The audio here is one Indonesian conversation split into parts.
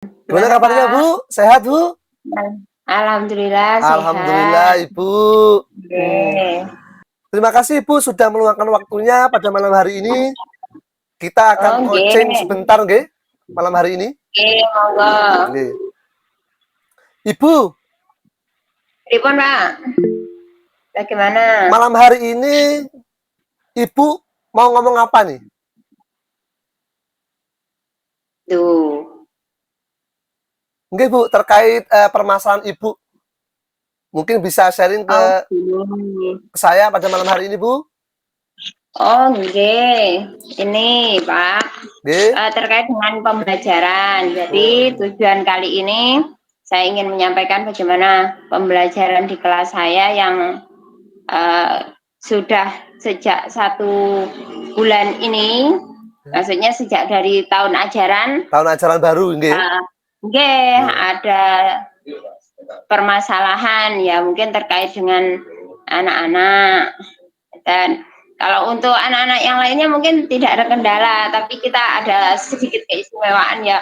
Gimana Gimana, kabarnya, Kak? Bu? Sehat, Bu? Alhamdulillah Alhamdulillah, sehat. Ibu. Hmm. Oke. Terima kasih, Ibu, sudah meluangkan waktunya pada malam hari ini. Kita akan Oh, coaching nggih. sebentar, nggih, malam hari ini. Nggih, monggo. Nggih. Ibu, Pripun, Pak? Bagaimana? malam hari ini Ibu mau ngomong apa nih? Duh. Nggih, Bu, terkait permasalahan Ibu. Mungkin bisa sharing ke Oh, gini. saya pada malam hari ini, Bu. Oh, nggih. Ini, Pak, Nggih. terkait dengan pembelajaran. Jadi, Hmm. tujuan kali ini saya ingin menyampaikan bagaimana pembelajaran di kelas saya yang sudah sejak 1 bulan ini, maksudnya sejak dari tahun ajaran, Tahun ajaran baru, nggih. nggih, Nggih. ada permasalahan ya mungkin terkait dengan anak-anak. Dan kalau untuk anak-anak yang lainnya mungkin tidak ada kendala, tapi kita ada sedikit keistimewaan ya.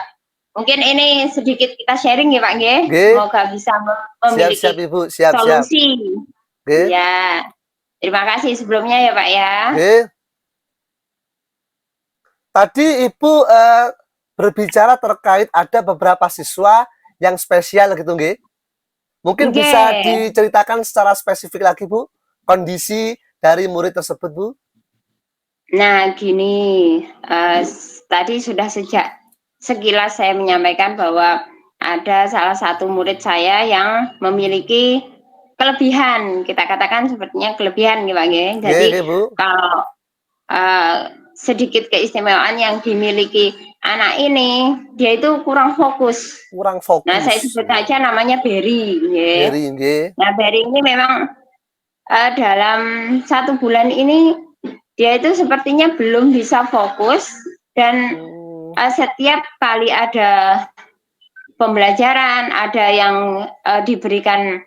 Mungkin ini sedikit kita sharing ya Pak nggih. Nggih. Semoga bisa Siap-siap, memiliki Ibu. Siap-siap. solusi. Nggih. Ya. Terima kasih sebelumnya ya Pak ya. Nggih. Tadi Ibu berbicara terkait ada beberapa siswa yang spesial gitu, nggih. Mungkin bisa Nggih. diceritakan secara spesifik lagi, Bu, kondisi dari murid tersebut, Bu? Nah, gini, tadi sudah sejak sekilas saya menyampaikan bahwa ada salah satu murid saya yang memiliki kelebihan, kita katakan sepertinya kelebihan, gitu, Pak, nggih. Nggih, Jadi nggih, Bu. kalau sedikit keistimewaan yang dimiliki anak ini, dia itu kurang fokus. Kurang Nah, saya fokus. sebut saja namanya Berry, nggih. Beri, nggih. Nah, Berry ini memang dalam 1 bulan ini dia itu sepertinya belum bisa fokus dan setiap kali ada pembelajaran, ada yang diberikan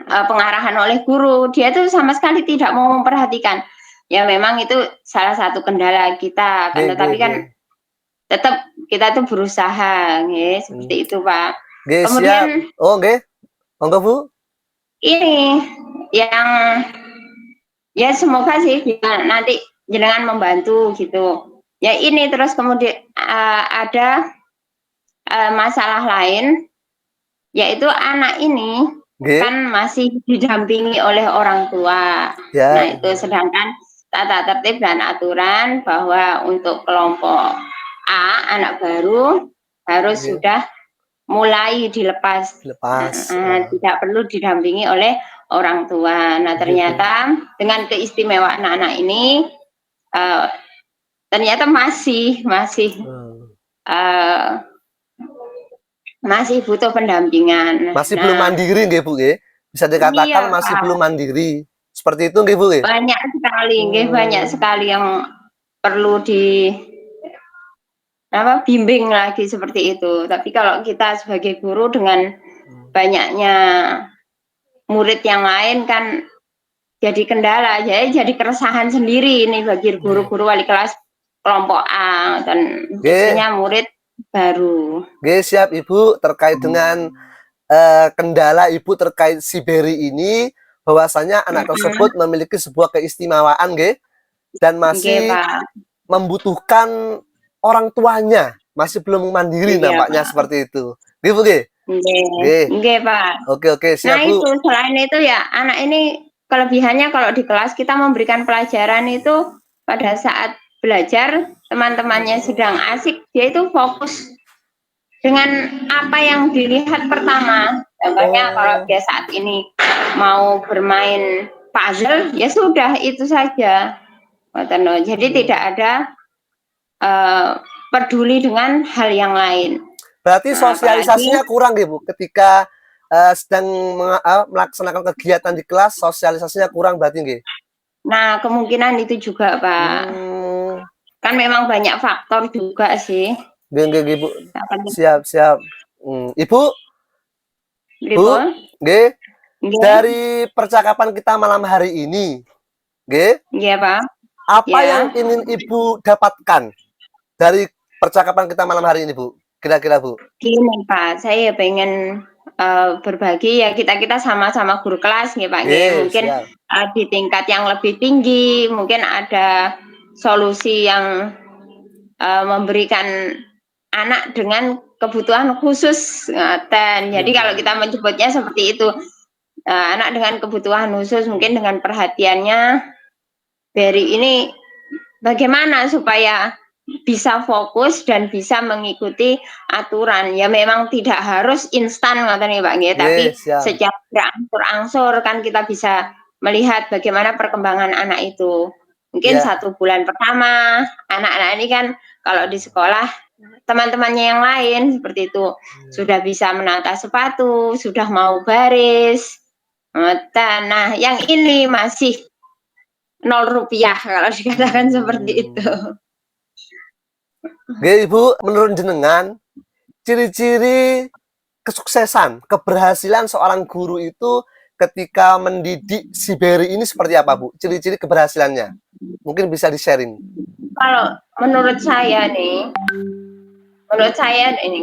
pengarahan oleh guru, dia itu sama sekali tidak mau memperhatikan. Ya memang itu salah satu kendala kita, kan Nggih, nggih, tetapi kan nggih. tetap kita tuh berusaha, ya, seperti itu Pak. Nggih, siap. Kemudian Oh, nggih. Monggo, Bu. ini yang ya semoga sih bisa nanti jenengan membantu gitu. Ya ini terus kemudian ada masalah lain, yaitu anak ini Nggih. kan masih didampingi oleh orang tua. Nah Ya. itu sedangkan tata tertib dan aturan bahwa untuk kelompok A anak baru harus Nggih. sudah mulai dilepas, Dilepas. tidak perlu didampingi oleh orang tua. Nah Nggih, Bu. ternyata dengan keistimewaan anak ini ternyata masih uh, masih butuh pendampingan. Masih belum Nah, mandiri, nggih, Bu, nggih. Bisa iya dikatakan masih belum Pak, mandiri. Seperti itu, nggih, Bu, nggih? banyak sekali, nggih, banyak Hmm. sekali yang perlu di apa bimbing lagi seperti itu. Tapi kalau kita sebagai guru dengan banyaknya murid yang lain kan jadi kendala, jadi keresahan sendiri ini bagi Nggih. guru-guru wali kelas kelompok A dan Nggih. mestinya murid baru. Nggih, siap, Ibu. Terkait dengan kendala Ibu terkait si Berry ini, bahwasanya anak tersebut memiliki sebuah keistimewaan, nggih, dan Nggih, masih Pak. membutuhkan orang tuanya, masih belum mandiri Iya, nampaknya Pak. seperti itu. Nggih, Bu, nggih? Nggih, Nggih. nggih, Pak. Oke, oke, Nah siap, Bu. itu, selain itu ya, anak ini kelebihannya kalau di kelas kita memberikan pelajaran itu pada saat belajar, teman-temannya sedang asik, dia itu fokus dengan apa yang dilihat pertama. Contohnya kalau Oh. dia saat ini mau bermain puzzle, ya sudah itu saja. Jadi tidak ada peduli dengan hal yang lain. Berarti Nah, apalagi sosialisasinya kurang, Bu, ketika sedang melaksanakan kegiatan di kelas, sosialisasinya kurang berarti, nggih? nah kemungkinan itu juga Pak. Hmm. Kan memang banyak faktor juga sih. Nggih, nggih, nggih, Bu. Akan Siap, siap. Ibu, Bu, pripun? nggih, Nggih, dari percakapan kita malam hari ini, nggih, nggih Pak. apa Ya. yang ingin Ibu dapatkan dari percakapan kita malam hari ini, Bu? kira-kira Bu? Gini Pak, saya pengen berbagi ya, kita sama-sama guru kelas nggih Pak nggih. Oke, Mungkin siap. di tingkat yang lebih tinggi, mungkin ada solusi yang memberikan anak dengan kebutuhan khusus, ngoten. Jadi kalau kita menyebutnya seperti itu, anak dengan kebutuhan khusus mungkin dengan perhatiannya Berry ini bagaimana supaya bisa fokus dan bisa mengikuti aturan. Ya memang tidak harus instan ngoten nggih Pak nggih, tapi Oke, siap. secara berangsur-angsur kan kita bisa melihat bagaimana perkembangan anak itu. Mungkin Ya. 1 bulan pertama, anak-anak ini kan kalau di sekolah teman-temannya yang lain seperti itu, sudah bisa menata sepatu, sudah mau baris, ngoten. Nah, yang ini masih Rp0 kalau dikatakan seperti itu. Oke, Ibu, menurut jenengan ciri-ciri kesuksesan, keberhasilan seorang guru itu ketika mendidik si Berry ini seperti apa, Bu? Ciri-ciri keberhasilannya. Mungkin bisa di-sharing. Kalau menurut saya ini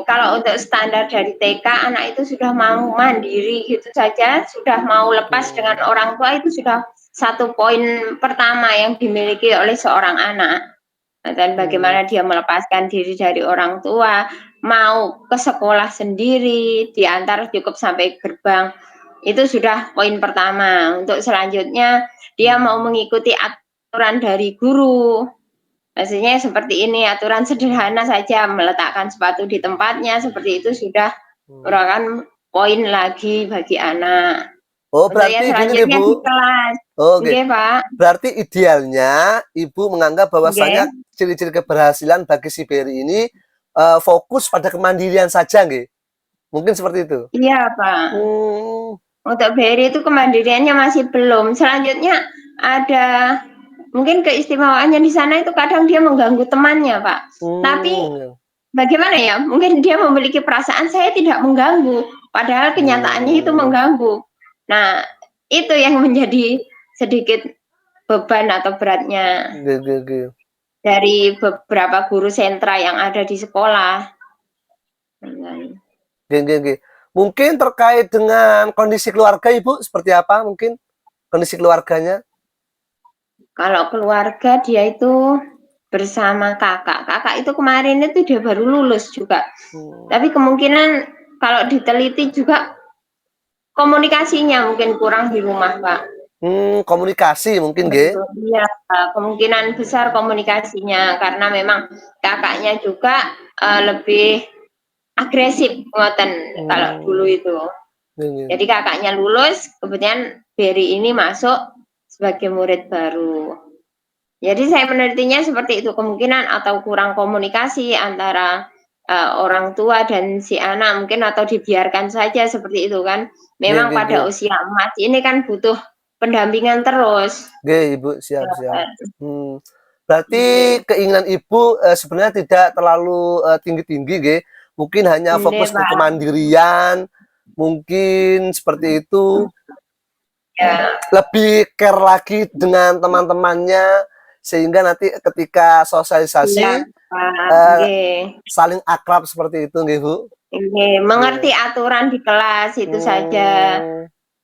kalau untuk standar dari TK anak itu sudah mau mandiri gitu saja, sudah mau lepas dengan orang tua itu sudah satu poin pertama yang dimiliki oleh seorang anak. Dan bagaimana dia melepaskan diri dari orang tua, mau ke sekolah sendiri, diantar cukup sampai gerbang. Itu sudah poin pertama. Untuk selanjutnya dia mau mengikuti aturan dari guru. Maksudnya seperti ini, aturan sederhana saja, meletakkan sepatu di tempatnya, seperti itu sudah merupakan poin lagi bagi anak. Oh, Untuk yang berarti gini nih, selanjutnya di Bu. kelas. Oke. Nggih, Pak. Berarti idealnya Ibu menganggap bahwasanya Nggih. ciri-ciri keberhasilan bagi si Berry ini fokus pada kemandirian saja, nggih. Mungkin seperti itu. Iya, Pak. Hmm. Untuk Berry itu kemandiriannya masih belum. Selanjutnya ada mungkin keistimewaannya di sana itu kadang dia mengganggu temannya, Pak. Tapi Hmm. bagaimana ya? Mungkin dia memiliki perasaan saya tidak mengganggu, padahal kenyataannya itu mengganggu. Nah, itu yang menjadi sedikit beban atau beratnya Oke, oke, oke. dari beberapa guru sentra yang ada di sekolah. Oke, oke, oke. Mungkin terkait dengan kondisi keluarga Ibu seperti apa mungkin kondisi keluarganya? Kalau keluarga dia itu bersama kakak. Kakak itu kemarin itu dia baru lulus juga. Tapi kemungkinan kalau diteliti juga komunikasinya mungkin kurang di rumah, Pak. Komunikasi mungkin, nggih. Iya, kemungkinan besar komunikasinya karena memang kakaknya juga lebih agresif ngoten kalau dulu itu. Jadi kakaknya lulus, kemudian Berry ini masuk sebagai murid baru. Jadi saya menelitinya seperti itu, kemungkinan atau kurang komunikasi antara orang tua dan si anak mungkin atau dibiarkan saja seperti itu kan. Nggih, Memang nggih, pada nggih. usia emas ini kan butuh pendampingan terus. Nggih, Ibu, siap, siap. Berarti Nggih. keinginan Ibu sebenarnya tidak terlalu tinggi-tinggi, nggih. Mungkin hanya Nggih, fokus ke Pak. kemandirian, mungkin seperti itu. Ya, Lebih care lagi dengan teman-temannya sehingga nanti ketika iya, sosialisasi Pak. eh, Nggih. saling akrab seperti itu, nggih, Bu. Nggih, mengerti Nggih. aturan di kelas itu saja.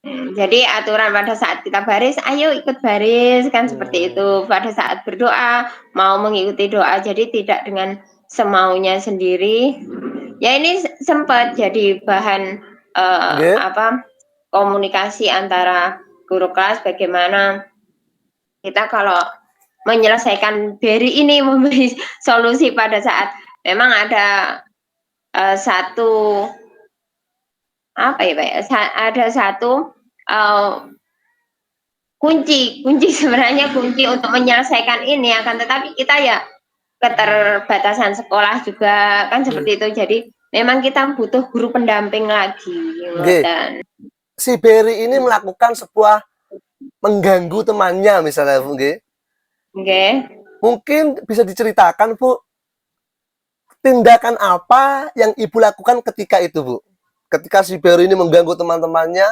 Jadi aturan pada saat kita baris, ayo ikut baris kan seperti itu. Pada saat berdoa mau mengikuti doa, jadi tidak dengan semaunya sendiri. Ya ini sempat jadi bahan Nggih. komunikasi antara guru kelas bagaimana kita kalau menyelesaikan Berry ini memberi solusi pada saat memang ada satu apa ya Pak ya, ada satu kunci sebenarnya kunci untuk menyelesaikan ini akan tetapi kita ya keterbatasan sekolah juga kan seperti itu. Jadi memang kita butuh guru pendamping lagi Nggih. ngoten. Si Berry ini melakukan sebuah mengganggu temannya misalnya, Bu, nggih. Nggih. Mungkin bisa diceritakan, Bu, tindakan apa yang Ibu lakukan ketika itu, Bu? Ketika si Berry ini mengganggu teman-temannya,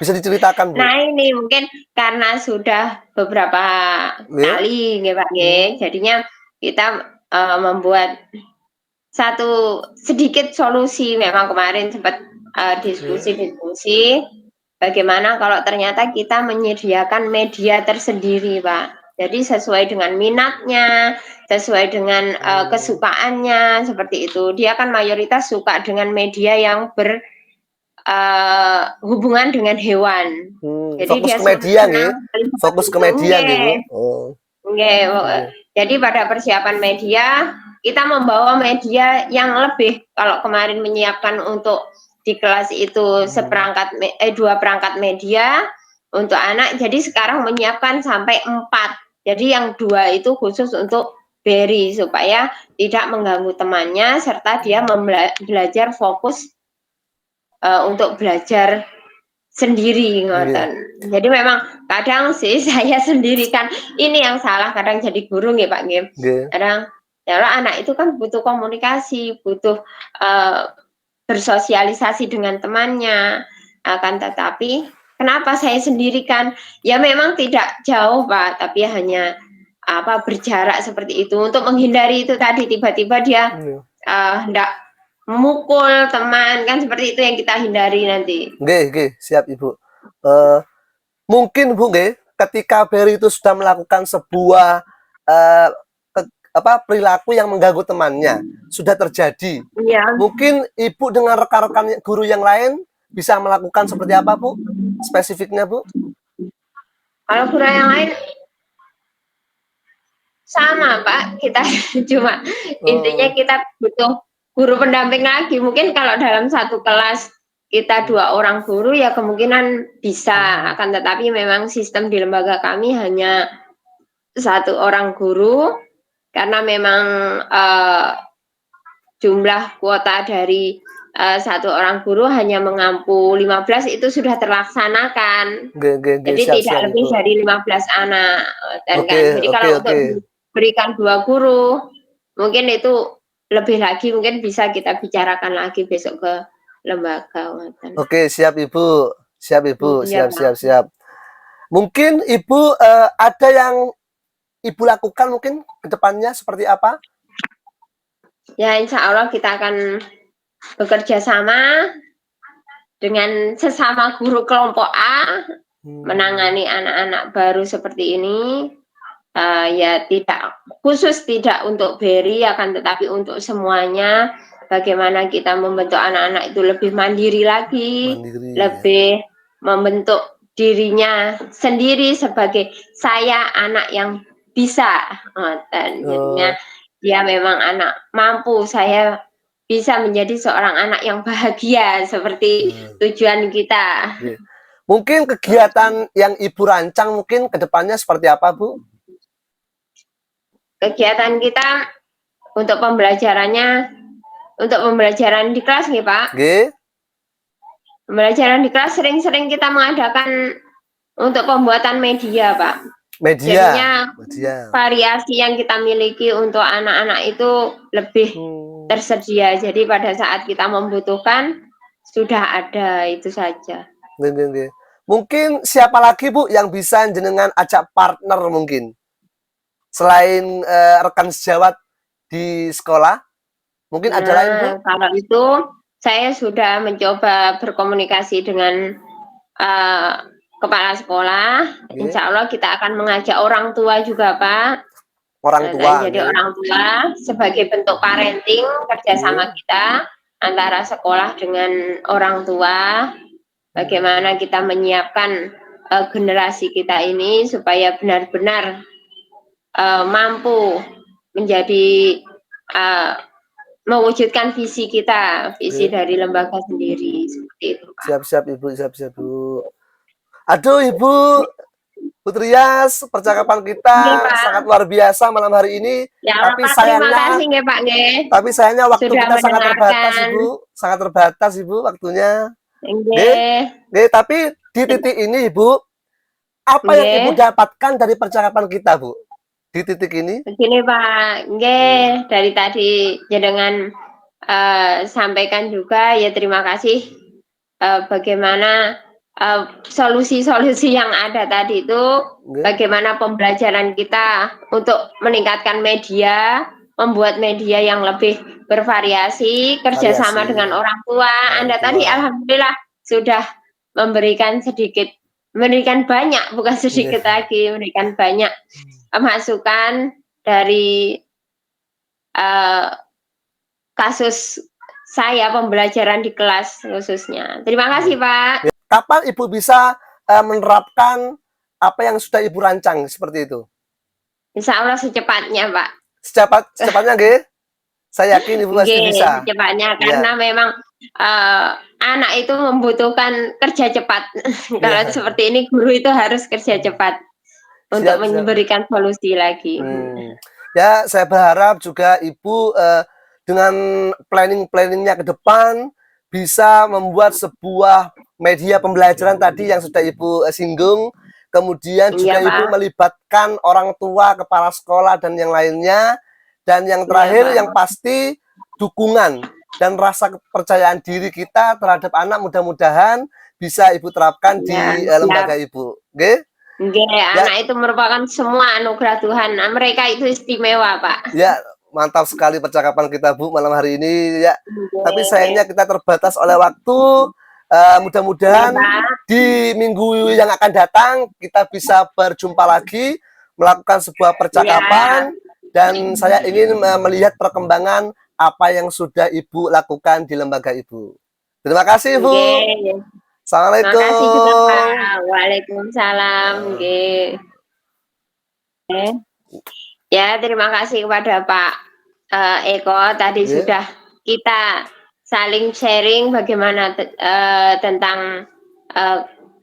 bisa diceritakan, Bu? Nah ini mungkin karena sudah beberapa Nggih. kali nggih Pak nggih, jadinya kita membuat satu sedikit solusi. Memang kemarin sempat diskusi bagaimana kalau ternyata kita menyediakan media tersendiri, Pak. Jadi sesuai dengan minatnya, sesuai dengan kesukaannya, seperti itu. Dia kan mayoritas suka dengan media yang hubungan dengan hewan. Jadi Fokus dia ke media nggih? senang melihat Fokus ke itu. media nggih, Bu? Oh. Nggih, jadi pada persiapan media, kita membawa media yang lebih. Kalau kemarin menyiapkan untuk di kelas itu dua perangkat media untuk anak, jadi sekarang menyiapkan sampai 4. Jadi yang 2 itu khusus untuk Berry supaya tidak mengganggu temannya serta dia belajar fokus untuk belajar sendiri ngoten. Jadi memang kadang sih saya sendiri kan ini yang salah kadang jadi guru nggih Pak nggih. Kadang ya anak itu kan butuh komunikasi, butuh bersosialisasi dengan temannya. Akan tetapi kenapa saya sendirikan? Ya memang tidak jauh Pak, tapi hanya berjarak seperti itu untuk menghindari itu tadi tiba-tiba dia hendak memukul teman, kan seperti itu yang kita hindari nanti. Nggih, siap Ibu. Mungkin Bu nggih, ketika Berry itu sudah melakukan sebuah perilaku yang mengganggu temannya, sudah terjadi. Ya. Mungkin Ibu dengan rekan-rekan guru yang lain bisa melakukan seperti apa, Bu? Spesifiknya, Bu? Kalau guru yang lain sama, Pak. Kita cuma intinya kita butuh guru pendamping lagi. Mungkin kalau dalam satu kelas kita 2 orang guru ya kemungkinan bisa. Akan tetapi memang sistem di lembaga kami hanya 1 orang guru karena memang jumlah kuota dari 1 orang guru hanya mengampu 15 itu sudah terlaksanakan. Jadi tidak lebih dari 15 anak. Jadi kalau untuk berikan 2 guru, mungkin itu lebih lagi mungkin bisa kita bicarakan lagi besok ke lembaga. Oke, siap Ibu. Siap Ibu, siap. Mungkin Ibu ada yang Ibu lakukan mungkin ke depannya seperti apa? Ya, insya Allah kita akan bekerja sama dengan sesama guru kelompok A menangani anak-anak baru seperti ini. Ya tidak untuk Berry akan tetapi untuk semuanya bagaimana kita membentuk anak-anak itu lebih mandiri lagi, lebih membentuk dirinya sendiri sebagai saya anak yang bisa. Jadinya dia memang anak mampu, saya bisa menjadi seorang anak yang bahagia seperti tujuan kita. Mungkin kegiatan yang Ibu rancang mungkin ke depannya seperti apa, Bu? Kegiatan kita untuk pembelajaran di kelas nih Pak. Pembelajaran di kelas sering-sering kita mengadakan untuk pembuatan media Pak. Jadinya variasi yang kita miliki untuk anak-anak itu lebih tersedia. Jadi pada saat kita membutuhkan sudah ada, itu saja. Mungkin siapa lagi Bu yang bisa jenengan ajak partner mungkin? Selain rekan sejawat di sekolah, mungkin ada lain Bu? Kalau itu saya sudah mencoba berkomunikasi dengan kepala sekolah. Insya Allah kita akan mengajak orang tua juga Pak. Jadi orang tua sebagai bentuk parenting kerjasama kita antara sekolah dengan orang tua. Bagaimana kita menyiapkan generasi kita ini supaya benar-benar mampu menjadi mewujudkan visi kita, visi dari lembaga sendiri seperti itu Pak. Siap Bu. Aduh Ibu Putrias, percakapan kita sangat luar biasa malam hari ini. Ya, tapi sayangnya, Pak, tapi sayangnya waktu kita sangat terbatas Ibu, sangat terbatas Ibu waktunya. Tapi di titik ini Ibu, apa yang Ibu dapatkan dari percakapan kita Bu? Di titik ini? Begini Pak, dari tadi jenengan sampaikan juga ya terima kasih bagaimana solusi-solusi yang ada tadi itu, bagaimana pembelajaran kita untuk meningkatkan media membuat media yang lebih bervariasi, kerjasama dengan orang tua. Anda tadi alhamdulillah sudah memberikan banyak, bukan sedikit lagi, memberikan banyak masukan dari kasus saya pembelajaran di kelas khususnya. Terima kasih, Pak. Kapan Ibu bisa menerapkan apa yang sudah Ibu rancang seperti itu? Insya Allah secepatnya, Pak. Secepatnya, nggih? Saya yakin Ibu pasti bisa. Secepatnya, karena memang anak itu membutuhkan kerja cepat. Kalau seperti ini, guru itu harus kerja cepat untuk memberikan solusi lagi. Ya, saya berharap juga Ibu dengan planning-planningnya ke depan bisa membuat sebuah media pembelajaran tadi yang sudah Ibu singgung. Kemudian juga Ibu melibatkan orang tua, kepala sekolah, dan yang lainnya. Dan yang terakhir, yang pasti dukungan dan rasa kepercayaan diri kita terhadap anak mudah-mudahan bisa Ibu terapkan di lembaga Ibu. Oke? Anak itu merupakan semua anugerah Tuhan. Mereka itu istimewa, Pak. Ya, mantap sekali percakapan kita, Bu, malam hari ini. Ya, tapi sayangnya kita terbatas oleh waktu. Mudah-mudahan di minggu yang akan datang kita bisa berjumpa lagi, melakukan sebuah percakapan, dan saya ingin melihat perkembangan apa yang sudah Ibu lakukan di lembaga Ibu. Terima kasih, Bu. Assalamualaikum. Terima kasih juga, Pak. Waalaikumsalam. Ya, terima kasih kepada Pak Eko. Tadi sudah kita saling sharing bagaimana tentang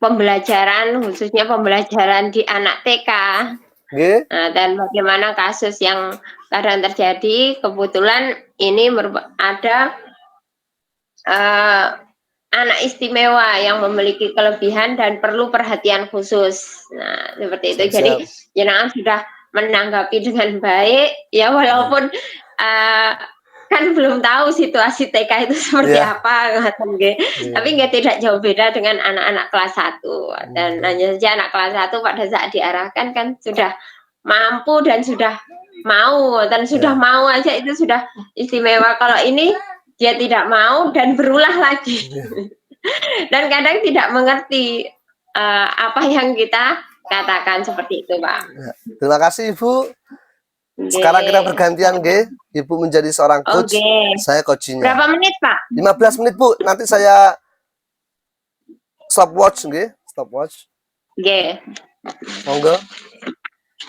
pembelajaran, khususnya pembelajaran di anak TK. Dan bagaimana kasus yang kadang terjadi. Kebetulan ini ada anak istimewa yang memiliki kelebihan dan perlu perhatian khusus. Nah, seperti itu. Jadi jenengan sudah menanggapi dengan baik, ya walaupun kan belum tahu situasi TK itu seperti apa, tapi tidak jauh beda dengan anak-anak kelas 1. Dan hanya saja anak kelas 1 pada saat diarahkan kan sudah mampu dan sudah mau, dan sudah mau aja itu sudah istimewa. Kalau ini dia tidak mau dan berulah lagi. Dan kadang tidak mengerti apa yang kita katakan, seperti itu, Pak. Terima kasih, Ibu. Sekarang kita bergantian, Ibu menjadi seorang coach, saya coachingnya. Berapa menit, Pak? 15 menit, Bu. Nanti saya stopwatch, stopwatch. Monggo.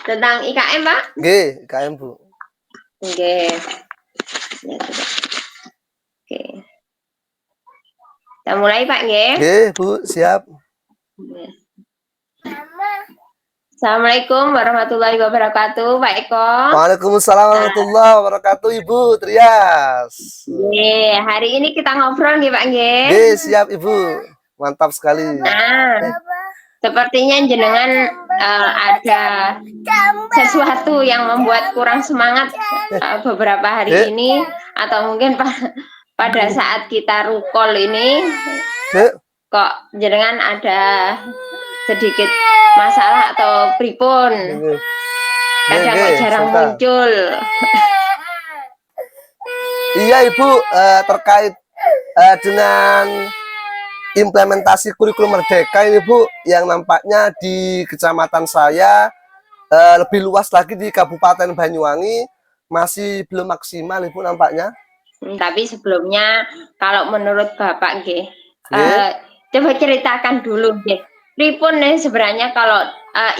Tentang IKM, Pak? IKM, Bu. Kita mulai, Pak, Bu, siap. Assalamualaikum warahmatullahi wabarakatuh, Pak Eko. Waalaikumsalam warahmatullahi wabarakatuh, Ibu Trias. Hari ini kita ngobrol Pak siap, Ibu. Mantap sekali. Nah, sepertinya jenengan ada sesuatu yang membuat kurang semangat beberapa hari ini, atau mungkin pada saat kita rukol ini kok jenengan ada sedikit masalah atau pripun, kadang jarang muncul. Iya, Ibu, terkait dengan implementasi kurikulum merdeka ini, Bu, yang nampaknya di kecamatan saya lebih luas lagi di Kabupaten Banyuwangi masih belum maksimal, Ibu, nampaknya. Tapi sebelumnya, kalau menurut Bapak, coba ceritakan dulu, pripun nih sebenarnya kalau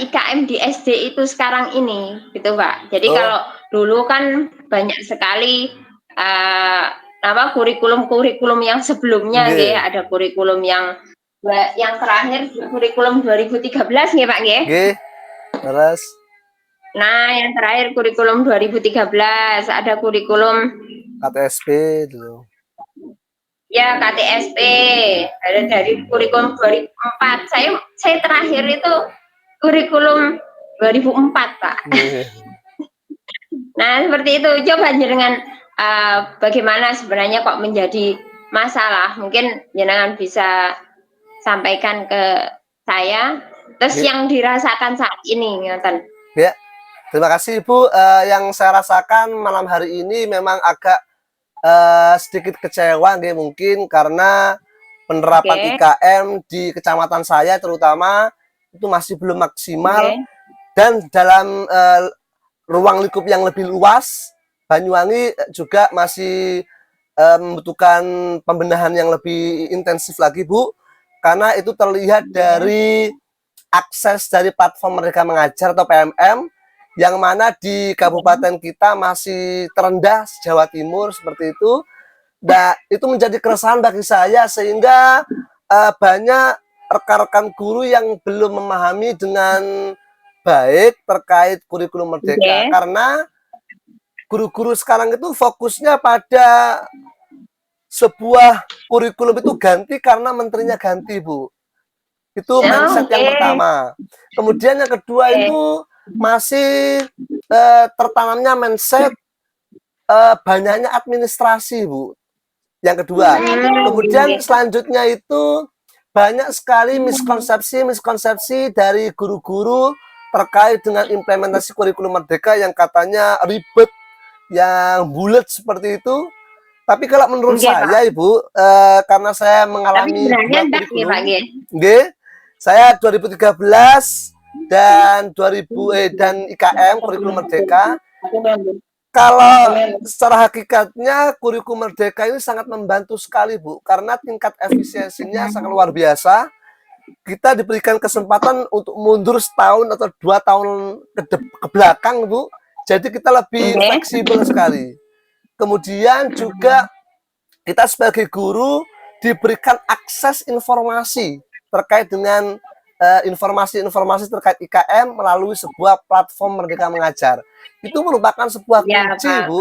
IKM di SD itu sekarang ini, gitu, Pak. Jadi kalau dulu kan banyak sekali kurikulum yang sebelumnya, ada kurikulum yang terakhir, kurikulum 2013, Pak, Terus. Nah, yang terakhir kurikulum 2013, ada kurikulum KTSP dulu. Ya, KTSP dari kurikulum 2004. Saya terakhir itu kurikulum 2004, Pak. Nah, seperti itu. Coba jenengan bagaimana sebenarnya kok menjadi masalah? Mungkin jenengan bisa sampaikan ke saya. Terus yang dirasakan saat ini, ngoten. Ya. Terima kasih Ibu. Yang saya rasakan malam hari ini memang agak sedikit kecewa nggih, mungkin karena penerapan Oke, IKM di kecamatan saya terutama itu masih belum maksimal, oke, dan dalam ruang lingkup yang lebih luas Banyuwangi juga masih membutuhkan pembenahan yang lebih intensif lagi Bu, karena itu terlihat oke. dari akses dari platform Merdeka Mengajar atau PMM, yang mana di kabupaten kita masih terendah Jawa Timur seperti itu. Nah, itu menjadi keresahan bagi saya, sehingga banyak rekan-rekan guru yang belum memahami dengan baik terkait kurikulum Merdeka, Oke. karena guru-guru sekarang itu fokusnya pada sebuah kurikulum itu ganti karena menterinya ganti, Bu. Itu mindset yang Oke, pertama. Kemudian yang kedua oke. itu masih tertanamnya mindset banyaknya administrasi, Bu. Yang kedua. Kemudian Oke. selanjutnya itu banyak sekali miskonsepsi dari guru-guru terkait dengan implementasi kurikulum Merdeka yang katanya ribet, yang bulat seperti itu. Tapi kalau menurut Oke, Pak. saya, Ibu, karena saya Tapi mengalami sebenarnya dua enggak nih, Pak, kurikulum, nggih. nggih, saya 2013 dan 2000 dan IKM kurikulum Merdeka. Kalau secara hakikatnya kurikulum Merdeka ini sangat membantu sekali Bu, karena tingkat efisiensinya sangat luar biasa. Kita diberikan kesempatan untuk mundur setahun atau 2 tahun ke belakang Bu, jadi kita lebih Oke. fleksibel sekali. Kemudian juga kita sebagai guru diberikan akses informasi terkait dengan informasi-informasi terkait IKM melalui sebuah platform Merdeka Mengajar. Itu merupakan sebuah Ya, kunci, Pak. Bu.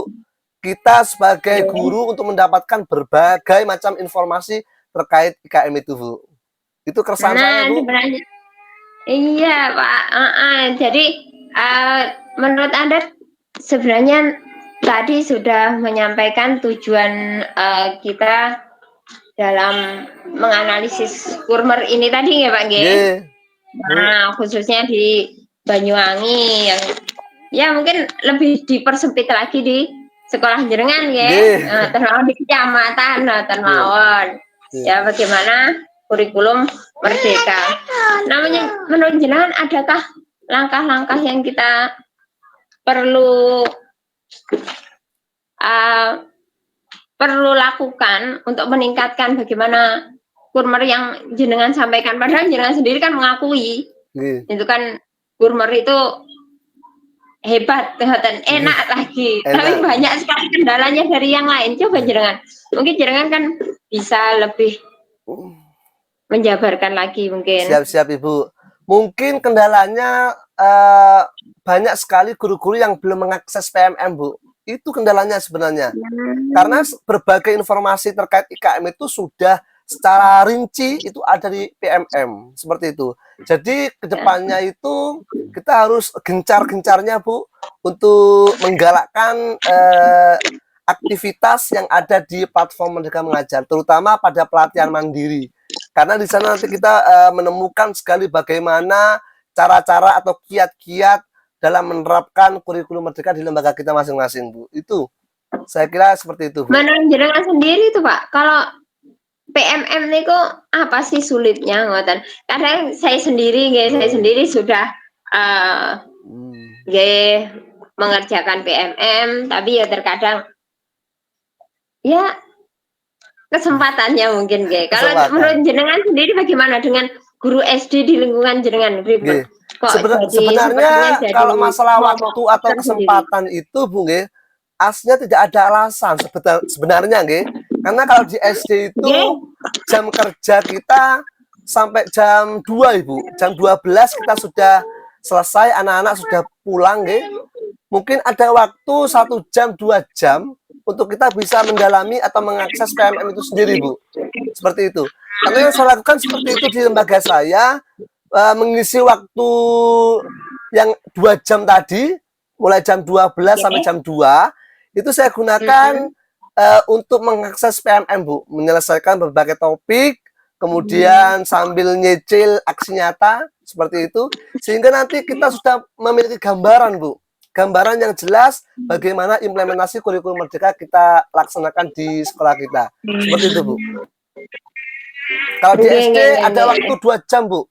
Kita sebagai Oke. guru untuk mendapatkan berbagai macam informasi terkait IKM itu, Bu. Itu keresahan saya, Nah, Bu. sebenarnya iya, Pak. Jadi, eee, menurut Anda sebenarnya tadi sudah menyampaikan tujuan, kita dalam menganalisis Kurmer ini tadi ya, Pak, nggih? Nggih, Bu. Nah, khususnya di Banyuwangi yang ya mungkin lebih dipersempit lagi di sekolah jenengan nggih, Nggih. terutama di kecamatan ngoten Nggih. mawon. Nggih. Ya bagaimana kurikulum Merdeka. Namanya menurut jenengan adakah langkah-langkah yang kita perlu uh, perlu lakukan untuk meningkatkan bagaimana Kurmer yang jenengan sampaikan? Padahal jenengan sendiri kan mengakui Nggih. itu kan Kurmer itu hebat, enak lagi. Tapi Enak. banyak sekali kendalanya dari yang lain. Coba Nggih. jenengan, mungkin jenengan kan bisa lebih menjabarkan lagi mungkin. Siap-siap Ibu. Mungkin kendalanya banyak sekali guru-guru yang belum mengakses PMM, Bu. Itu kendalanya sebenarnya. Karena berbagai informasi terkait IKM itu sudah secara rinci itu ada di PMM, seperti itu. Jadi kedepannya itu kita harus gencar-gencarnya Bu untuk menggalakkan aktivitas yang ada di platform Merdeka Mengajar, terutama pada pelatihan mandiri. Karena di sana nanti kita menemukan sekali bagaimana cara-cara atau kiat-kiat dalam menerapkan kurikulum Merdeka di lembaga kita masing-masing, Bu. Itu saya kira seperti itu, Bu. Menurut jenengan sendiri tuh Pak, kalau PMM niku apa sih sulitnya ngoten? Kadang saya sendiri sudah nggih mengerjakan PMM, tapi ya terkadang ya kesempatannya mungkin nggih. Kalau menurut Kesempatan. jenengan sendiri bagaimana dengan guru SD di lingkungan jenengan pripun? Nggih. Kok jadi sepertinya Sebenarnya jadi kalau masalah momok waktu atau tersendiri? kesempatan itu, Bu, nggih, aslinya tidak ada alasan sebenarnya, nggih. Karena kalau di SD itu Nggih, jam kerja kita sampai jam 2, Ibu. Jam 12 kita sudah selesai, anak-anak sudah pulang, nggih. Mungkin ada waktu 1 jam, 2 jam untuk kita bisa mendalami atau mengakses PMM itu sendiri, Bu. Seperti itu. Karena yang saya lakukan seperti itu di lembaga saya, mengisi waktu yang 2 jam tadi, mulai jam 12 sampai nggih. jam 2, itu saya gunakan untuk mengakses PMM, Bu. Menyelesaikan berbagai topik, kemudian sambil nyicil aksi nyata, seperti itu. Sehingga nanti kita sudah memiliki gambaran, Bu. gambaran yang jelas bagaimana implementasi kurikulum merdeka kita laksanakan di sekolah kita. Seperti itu, Bu. Kalau di SD ada waktu 2 jam, Bu.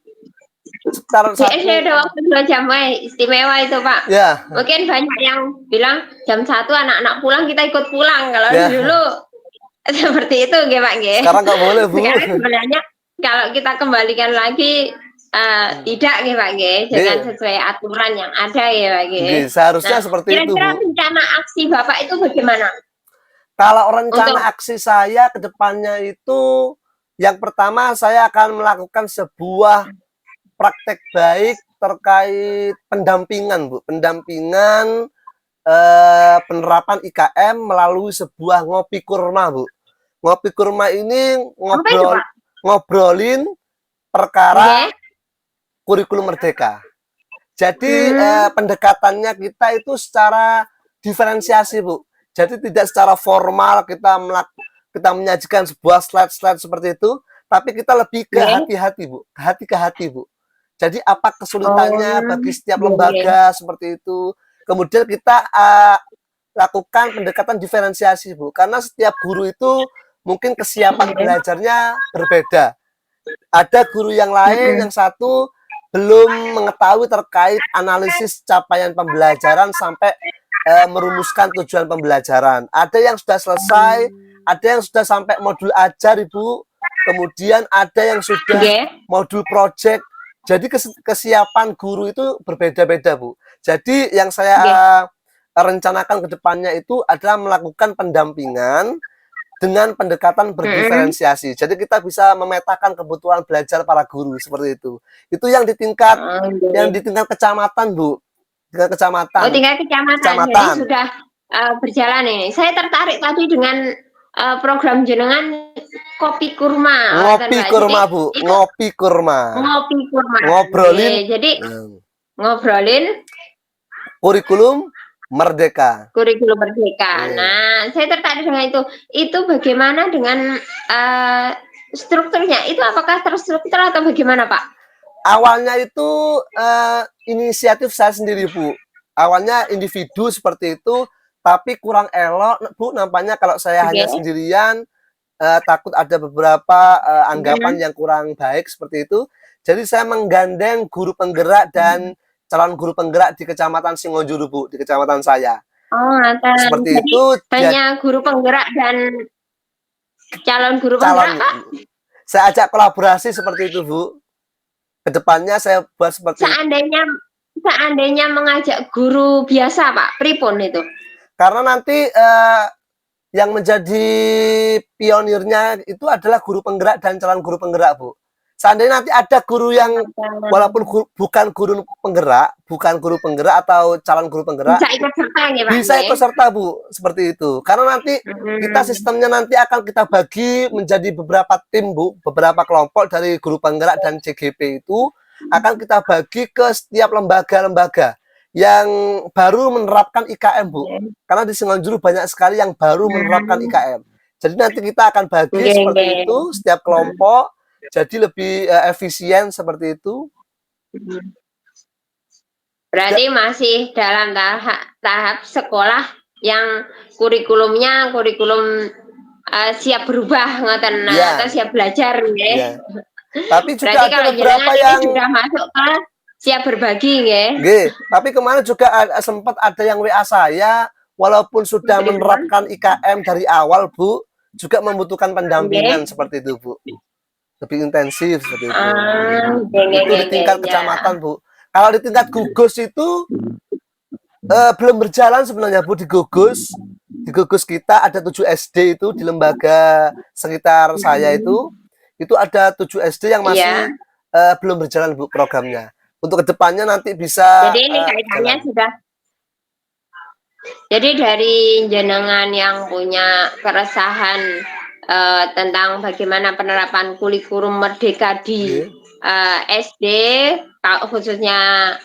Sekitar di SD ada waktu 2 jam, istimewa itu, Pak. Ya. Mungkin banyak yang bilang jam 1 anak-anak pulang, kita ikut pulang. Kalau dulu seperti itu, nggih, Pak, nggih. Sekarang nggak boleh, Bu. Sebenarnya kalau kita kembalikan lagi tidak, nggih, Pak, nggih, dengan sesuai aturan yang ada, ya, Pak, nggih. Seharusnya seperti itu, Bu. Kira-kira rencana aksi Bapak itu bagaimana? Kalau rencana aksi saya ke depannya itu, yang pertama saya akan melakukan sebuah praktek baik terkait pendampingan, Bu. Pendampingan penerapan IKM melalui sebuah ngopi kurma, Bu. Ngopi kurma ini ngobrolin perkara kurikulum merdeka. Jadi pendekatannya kita itu secara diferensiasi, Bu. Jadi tidak secara formal kita menyajikan sebuah slide-slide seperti itu, tapi kita lebih ke hati-hati, Bu. Hati ke hati, Bu. Jadi apa kesulitannya bagi setiap lembaga seperti itu. Kemudian kita lakukan pendekatan diferensiasi, Bu. Karena setiap guru itu mungkin kesiapan belajarnya berbeda. Ada guru yang lain, yang satu belum mengetahui terkait analisis capaian pembelajaran sampai merumuskan tujuan pembelajaran. Ada yang sudah selesai, ada yang sudah sampai modul ajar, Ibu. Kemudian ada yang sudah modul project. Jadi kesiapan guru itu berbeda-beda, Bu. Jadi yang saya rencanakan ke depannya itu adalah melakukan pendampingan dengan pendekatan berdiferensiasi. Jadi kita bisa memetakan kebutuhan belajar para guru seperti itu. Itu yang di tingkat kecamatan, Bu. Tingkat kecamatan. Oh, tingkat kecamatan. Jadi sudah berjalan ini. Saya tertarik tadi dengan program jenengan kopi kurma. Ngopi kurma, Bu. Ngopi kurma. Ngopi kurma. Ngobrolin. Jadi ngobrolin kurikulum merdeka. Kurikulum merdeka. Nah, saya tertarik dengan itu. Itu bagaimana dengan strukturnya? Itu apakah terstruktur atau bagaimana, Pak? Awalnya itu inisiatif saya sendiri, Bu. Awalnya individu seperti itu, tapi kurang elok, Bu. Nampaknya kalau saya hanya sendirian, takut ada beberapa anggapan yang kurang baik seperti itu. Jadi saya menggandeng guru penggerak dan calon guru penggerak di Kecamatan Singonjuru, Bu, di kecamatan saya. Oh, seperti jadi itu. Hanya guru penggerak dan calon guru penggerak, Pak? Saya ajak kolaborasi seperti itu, Bu. Kedepannya saya buat seperti seandainya mengajak guru biasa, Pak, pripun itu? Karena nanti yang menjadi pionirnya itu adalah guru penggerak dan calon guru penggerak, Bu. Seandainya nanti ada guru yang walaupun bukan guru penggerak atau calon guru penggerak, bisa ikut serta, ya, Pak? Bisa ikut serta, Bu, seperti itu. Karena nanti kita sistemnya nanti akan kita bagi menjadi beberapa tim, Bu, beberapa kelompok dari guru penggerak dan CGP itu akan kita bagi ke setiap lembaga-lembaga yang baru menerapkan IKM, Bu. Karena di Singonjuru banyak sekali yang baru menerapkan IKM. Jadi nanti kita akan bagi seperti itu setiap kelompok. Jadi lebih efisien seperti itu. Berarti masih dalam tahap sekolah yang kurikulumnya siap berubah ngoten atau siap belajar, nggih. Tapi juga berarti ada kalau beberapa yang sudah masuk ke siap berbagi, nggih. Tapi kemarin juga sempat ada yang WA saya, walaupun sudah menerapkan IKM dari awal, Bu, juga membutuhkan pendampingan seperti itu, Bu. Lebih intensif seperti itu. Itu di tingkat kecamatan, Bu. Kalau di tingkat gugus itu belum berjalan sebenarnya, Bu. Di gugus kita ada 7 SD itu di lembaga sekitar saya itu ada 7 SD yang masih belum berjalan, Bu, programnya. Untuk kedepannya nanti bisa. Jadi ini kaitannya sudah. Jadi dari jenengan yang punya keresahan tentang bagaimana penerapan kurikulum merdeka di SD, khususnya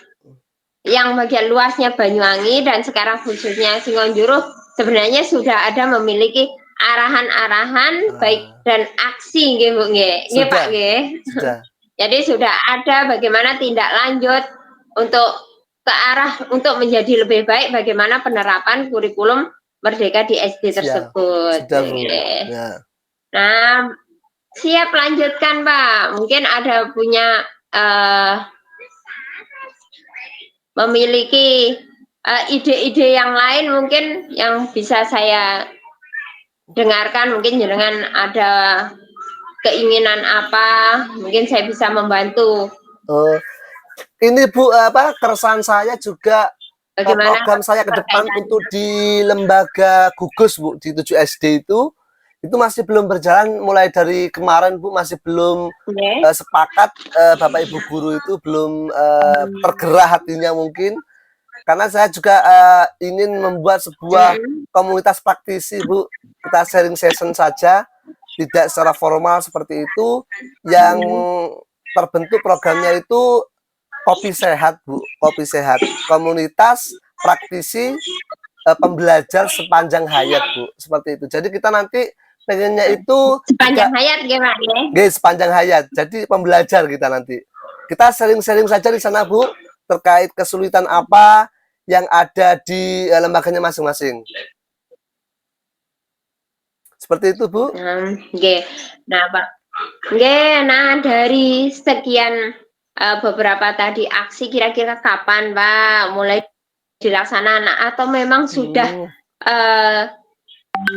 yang bagian luasnya Banyuwangi dan sekarang khususnya Singonjuru, sebenarnya sudah ada memiliki arahan-arahan baik dan aksi, nggih, Pak, nggih. Jadi sudah ada bagaimana tindak lanjut untuk ke arah untuk menjadi lebih baik bagaimana penerapan kurikulum Merdeka di SD tersebut. Sudah, Bu. Oke. Ya. Nah, siap lanjutkan, Pak. Mungkin ada punya memiliki ide-ide yang lain mungkin yang bisa saya dengarkan, mungkin jenengan ada keinginan apa, mungkin saya bisa membantu. Ini Bu, keresahan saya juga Bagaimana program saya ke depan untuk di lembaga gugus Bu, di 7 SD itu masih belum berjalan. Mulai dari kemarin Bu, masih belum sepakat. Bapak Ibu guru itu belum tergerak hatinya mungkin, karena saya juga ingin membuat sebuah komunitas praktisi Bu. Kita sharing session saja, tidak secara formal seperti itu. Yang terbentuk programnya itu Kopi Sehat Bu, Kopi Sehat, komunitas praktisi pembelajar sepanjang hayat Bu, seperti itu. Jadi kita nanti pengennya itu sepanjang hayat gimana ya? Sepanjang hayat. Jadi pembelajar kita nanti. Kita sering-sering saja di sana Bu, terkait kesulitan apa yang ada di lembaganya masing-masing. Seperti itu Bu. Nah Pak, nah dari sekian beberapa tadi aksi, kira-kira kapan Pak mulai dilaksanakan atau memang sudah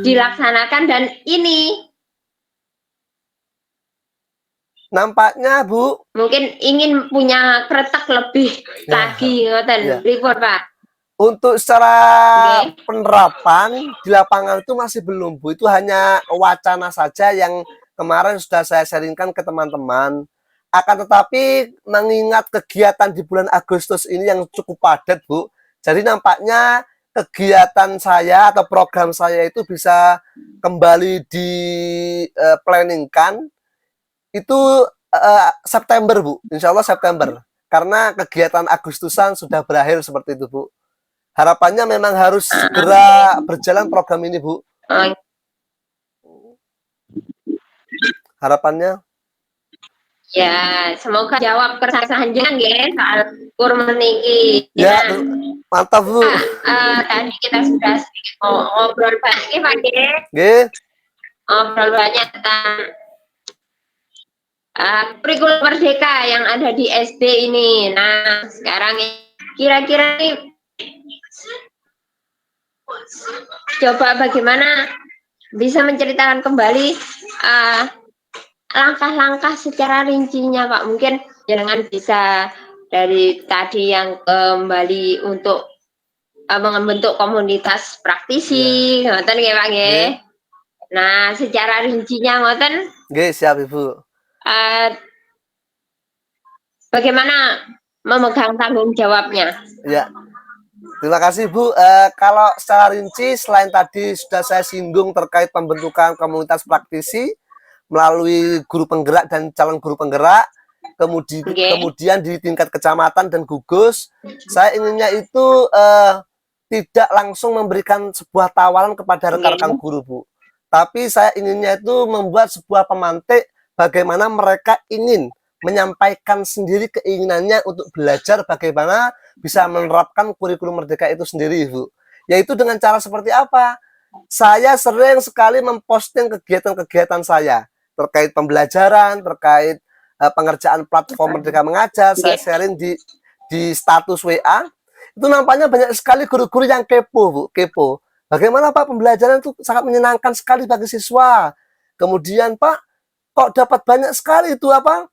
dilaksanakan? Dan ini nampaknya Bu mungkin ingin punya kretek lebih lagi, ngoten report Pak. Untuk secara penerapan di lapangan itu masih belum Bu, itu hanya wacana saja yang kemarin sudah saya sharingkan ke teman-teman. Akan tetapi mengingat kegiatan di bulan Agustus ini yang cukup padat Bu, jadi nampaknya kegiatan saya atau program saya itu bisa kembali di planningkan itu September Bu, Insya Allah September, karena kegiatan Agustusan sudah berakhir seperti itu Bu. Harapannya memang harus segera berjalan program ini Bu. Harapannya ya, semoga jawab keresahan jenengan ya soal kurma niki. Ya, mantap Bu. Tadi kita sudah sedikit ngobrol banyak Pak Nggih. Ngobrol banyak tentang kurikulum Merdeka yang ada di SD ini. Nah, sekarang kira-kira nih coba bagaimana bisa menceritakan kembali langkah-langkah secara rincinya Pak. Mungkin jangan bisa dari tadi yang kembali untuk membentuk komunitas praktisi, ngoten nggih Pak nggih. Nah, secara rincinya ngoten. Nggih, siap Ibu. Bagaimana memegang tanggung jawabnya? Ya. Terima kasih Bu. Kalau secara rinci, selain tadi sudah saya singgung terkait pembentukan komunitas praktisi melalui guru penggerak dan calon guru penggerak, kemudian di tingkat kecamatan dan gugus, saya inginnya itu tidak langsung memberikan sebuah tawaran kepada rekan-rekan guru Bu, tapi saya inginnya itu membuat sebuah pemantik bagaimana mereka ingin menyampaikan sendiri keinginannya untuk belajar bagaimana bisa menerapkan kurikulum Merdeka itu sendiri Bu. Yaitu dengan cara seperti apa? Saya sering sekali memposting kegiatan-kegiatan saya terkait pembelajaran, terkait pengerjaan platform Merdeka Mengajar. Saya sharing di status WA. Itu nampaknya banyak sekali guru-guru yang kepo Bu, kepo. Bagaimana Pak pembelajaran itu sangat menyenangkan sekali bagi siswa. Kemudian Pak, kok dapat banyak sekali itu apa?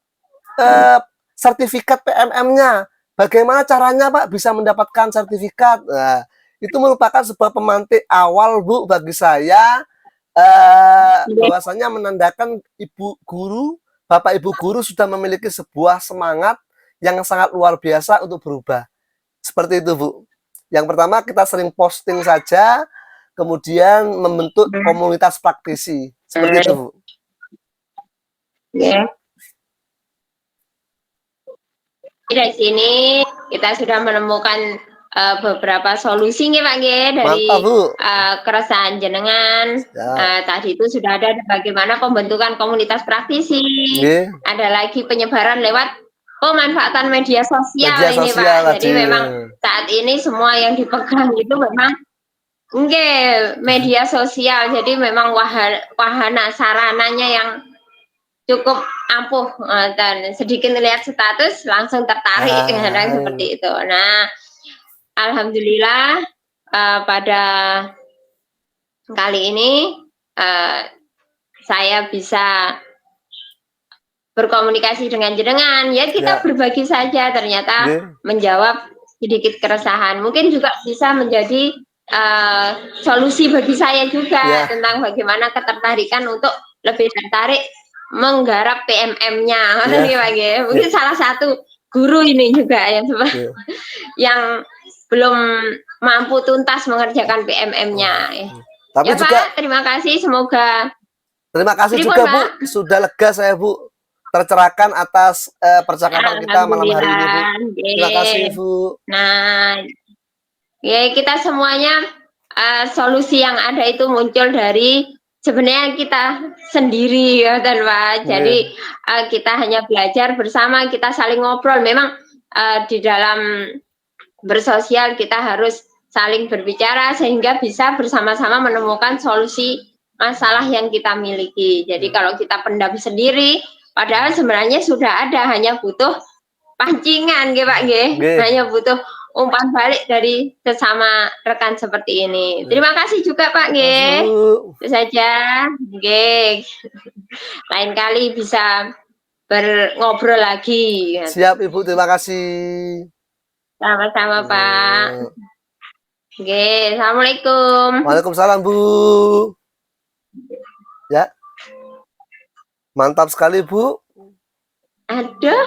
Sertifikat PMM-nya. Bagaimana caranya Pak bisa mendapatkan sertifikat? Nah, itu merupakan sebuah pemantik awal Bu bagi saya, bahwasanya menandakan Ibu guru, Bapak Ibu guru sudah memiliki sebuah semangat yang sangat luar biasa untuk berubah. Seperti itu Bu. Yang pertama kita sering posting saja, kemudian membentuk komunitas praktisi. Seperti itu Bu. Dari sini kita sudah menemukan beberapa solusi nih Pak dari keresahan jenengan. Tadi itu sudah ada bagaimana pembentukan komunitas praktisi. Ada lagi penyebaran lewat pemanfaatan media sosial Media ini sosial Pak. Jadi tadi. memang saat ini semua yang dipegang itu memang media sosial. Jadi memang wahana sarananya yang cukup ampuh dan sedikit lihat status langsung tertarik kadang seperti itu. Nah, alhamdulillah pada kali ini saya bisa berkomunikasi dengan jenengan. Ya kita berbagi saja, ternyata menjawab sedikit keresahan. Mungkin juga bisa menjadi solusi bagi saya juga tentang bagaimana ketertarikan untuk lebih tertarik menggarap PMM-nya. Mungkin salah satu guru ini juga yang belum mampu tuntas mengerjakan PMM-nya. Tapi ya juga, Pak, terima kasih. Semoga terima kasih juga Bu, sudah lega saya Bu, tercerahkan atas percakapan kita malam hari ini Bu. Terima kasih Bu. Nah, ya kita semuanya solusi yang ada itu muncul dari sebenarnya kita sendiri ya kan Pak. Jadi kita hanya belajar bersama, kita saling ngobrol. Memang di dalam bersosial kita harus saling berbicara sehingga bisa bersama-sama menemukan solusi masalah yang kita miliki. Jadi kalau kita pendam sendiri, padahal sebenarnya sudah ada, hanya butuh pancingan, Pak. Hanya butuh umpan balik dari sesama rekan seperti ini. Terima kasih juga Pak. Itu saja. Lain kali bisa ngobrol lagi. Siap Ibu, terima kasih. Sama-sama Pak. Assalamualaikum. Waalaikumsalam Bu. Ya, mantap sekali Bu. Aduh.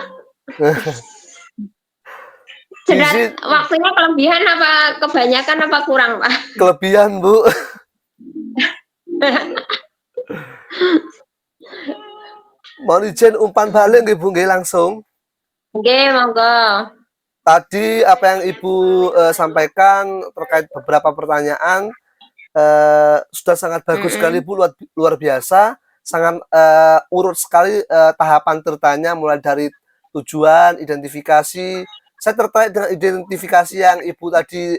Waktunya kelebihan apa kebanyakan apa kurang Pak? Kelebihan Bu. Mau izin umpan balik nggih Bu, nggih langsung. Nggih, monggo. Tadi apa yang Ibu sampaikan terkait beberapa pertanyaan sudah sangat bagus sekali Bu, luar biasa, sangat urut sekali tahapan tertanya mulai dari tujuan, identifikasi. Saya tertarik dengan identifikasi yang Ibu tadi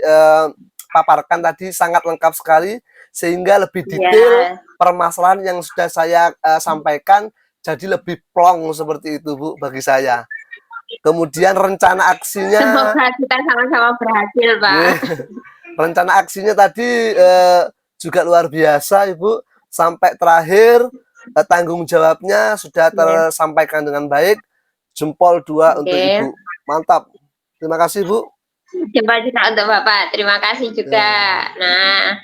paparkan tadi, sangat lengkap sekali sehingga lebih detail permasalahan yang sudah saya sampaikan jadi lebih plong seperti itu Bu bagi saya. Kemudian rencana aksinya, semoga kita sama-sama berhasil Pak. Rencana aksinya tadi juga luar biasa Ibu, sampai terakhir tanggung jawabnya sudah tersampaikan dengan baik. Jempol 2 untuk Ibu, mantap. Terima kasih Bu. Jempol juga untuk Bapak, terima kasih juga. Nah,